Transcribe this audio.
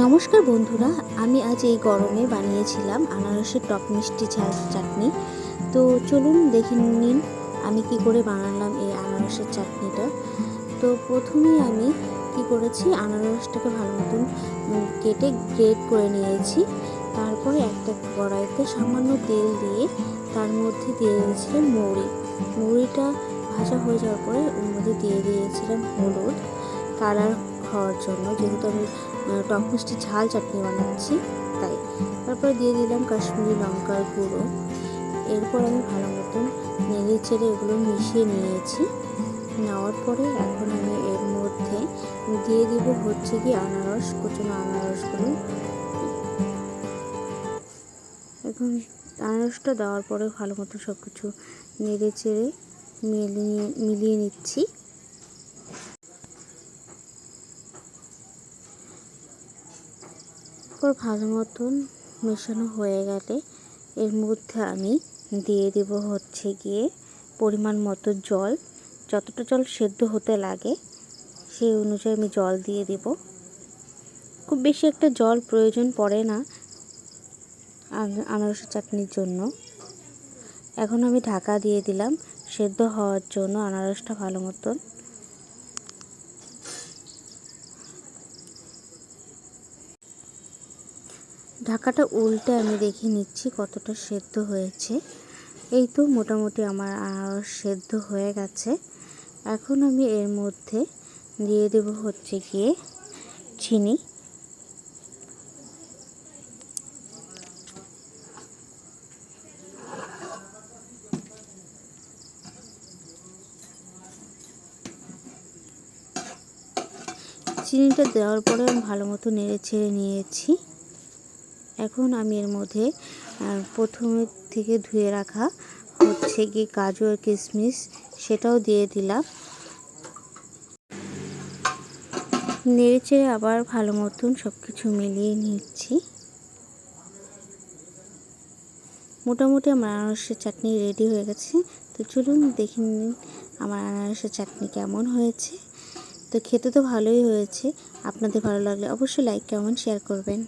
নমস্কার বন্ধুরা, আমি আজ এই গরমে বানিয়েছিলাম আনারসের টক মিষ্টি ঝাল চাটনি। তো চলুন দেখে নিন আমি কি করে বানালাম এই আনারসের চাটনিটা। তো প্রথমেই আমি কি করেছি, আনারসটাকে ভালো মতন কেটে গ্রেট করে নিয়েছি। তারপরে একটা কড়াইতে সামান্য তেল দিয়ে তার মধ্যে দিয়ে দিয়েছিলাম মৌরিটা ভাজা হয়ে যাওয়ার পরে ওর মধ্যে দিয়ে দিয়েছিলাম হলুদ কালার হওয়ার জন্য, যেহেতু আমি টক মিষ্টি ঝাল চাটনি বানাচ্ছি তাই। তারপরে দিয়ে দিলাম কাশ্মীরি লঙ্কার গুঁড়ো। এরপর আমি ভালো মতন নেড়ে চেড়ে এগুলো মিশিয়ে নিয়েছি। নেওয়ার পরে এখন আমি এর মধ্যে দিয়ে দিব হচ্ছে কি কুচনো আনারসগুলো। এখন আনারসটা দেওয়ার পরে ভালো মতো সব কিছু নেড়ে চেড়ে মিলিয়ে নিচ্ছি। তারপর ভালো মতন মেশানো হয়ে গেলে এর মধ্যে আমি দিয়ে দেব হচ্ছে গিয়ে পরিমাণ মতো জল। যতটা জল সেদ্ধ হতে লাগে সেই অনুযায়ী আমি জল দিয়ে দেব। খুব বেশি একটা জল প্রয়োজন পড়ে না আনারসের চাটনির জন্য। এখন আমি ঢাকা দিয়ে দিলাম সেদ্ধ হওয়ার জন্য আনারসটা ভালো মতন। ঢাকাটা উল্টে আমি দেখে নিচ্ছি কতটা সেদ্ধ হয়েছে। এই তো মোটামুটি আমার আনারস সেদ্ধ হয়ে গেছে। এখন আমি এর মধ্যে দিয়ে দেব হচ্ছে গিয়ে চিনি। চিনিটা দেওয়ার পরে আমি ভালো মতো নেড়ে ছেড়ে নিয়েছি। এখন আমি এর মধ্যে প্রথমে থেকে ধুয়ে রাখা হচ্ছে কি কাজু আর কিশমিশ সেটাও দিয়ে দিলাম। নেড়ে চেড়ে আবার ভালো মতন সব কিছু মিলিয়ে নিচ্ছি। মোটামুটি আমার আনারসের চাটনি রেডি হয়ে গেছে। তো চলুন দেখে নিন আমার আনারসের চাটনি কেমন হয়েছে। তো খেতে তো ভালোই হয়েছে। আপনাদের ভালো লাগলে অবশ্যই লাইক কমেন্ট শেয়ার করবেন।